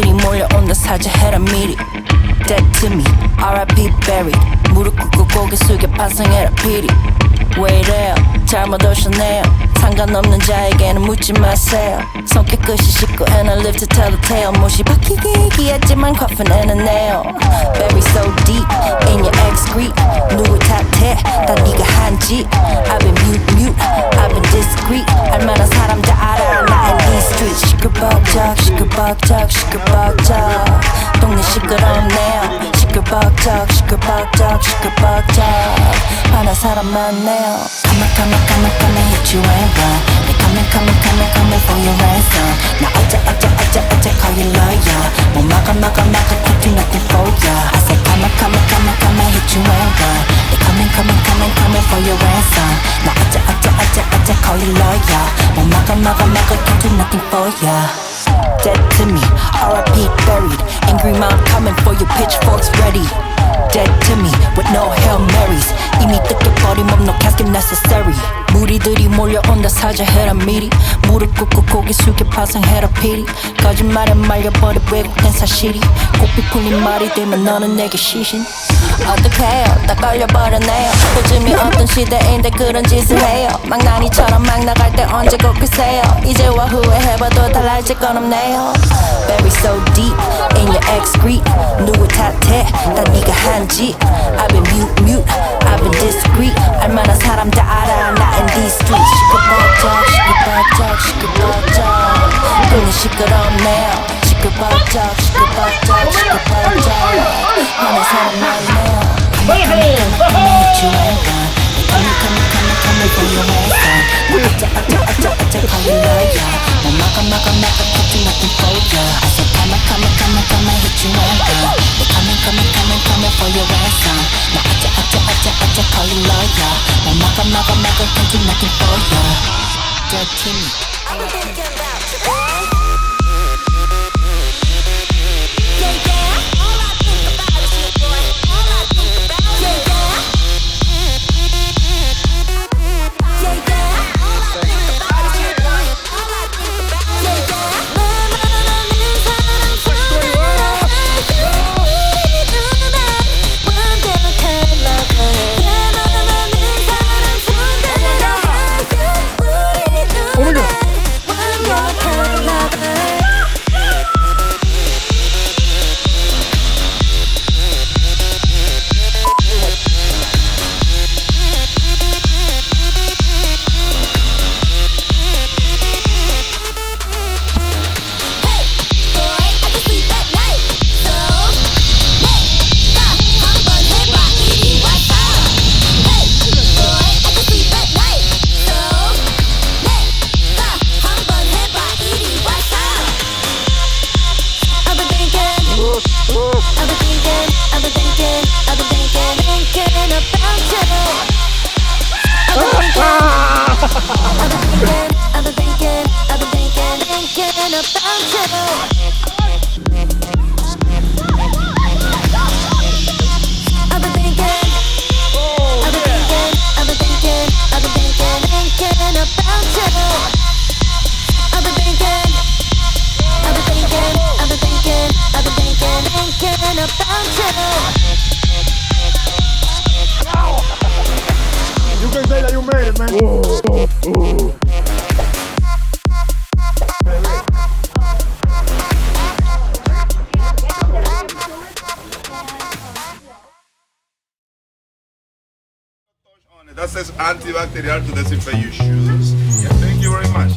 무리들이 몰려온다 사죄해라 미리. Dead to me, R.I.P. buried. 무릎 꿇고 고개 숙여 반성해라 피리. 왜 이래요 잘못 오셨네요. 상관없는 자에게는 묻지 마세요. 손 깨끗이 씻고 and I live to tell the tale. 못이 박히게 얘기했지만 coffin and a nail. Bury so deep in your excrete. 누굴 탓해 다 네가 한 짓. I've been mute, I've been discreet. 알만한 사람 다 알아 나 in these streets. 시끌벅적 시끌벅적 시끌벅적 동네 시끄럽네요. 시끌벅적 시끌벅적 시끌벅적 하나 사람 많네요. Come and hit you and run. They coming for your ransom. 나 어째 call you lawyer. 뭐 막아 can't do nothing for ya. I said come and hit you and run. They coming for your ransom. 나 어째 call you lawyer. 뭐 막아 can't do nothing for ya. Dead to me, R.I.P. buried. Angry mom coming for your pitchforks ready. Dead to me with no Hail Marys. 이미 뜯겨버린 몸 no casket necessary. 무리들이 몰려온다 사죄해라 미리. 무릎 꿇고 고개 숙여 파상해라 피리. 거짓말에 말려버려 왜곡된 사실이. 고삐 풀린 말이 되면 너는 내게 시신. 어떡해요 다 걸려버렸네요. 요즘이 어떤 시대인데 그런 짓을 해요. 망나니처럼 막 나갈 때 언제 꼽히세요. 이제와 후회해봐도 달라질 건 없네요. Bury so deep in your excrete. 누굴 탓해 다 네가 한 짓. I've been mute, I've been discreet. 알만한 사람 다 알아 나 in these streets. 시끌벅적 돈이 시끄럽네요. 시끌벅적 하나 사람 많네요. Come and hit you and run. Coming for your ransom. 어째 call you lawyer. 뭐 막아 can't do nothing for ya. I said come and hit you and run. Coming for your ransom. 나 어째 call you lawyer. 뭐 막아 can't do nothing for ya. Dead to me. I've been thinking about you, boy. You can say that you made it, man. That says antibacterial to disinfect your shoes. Yeah, thank you very much.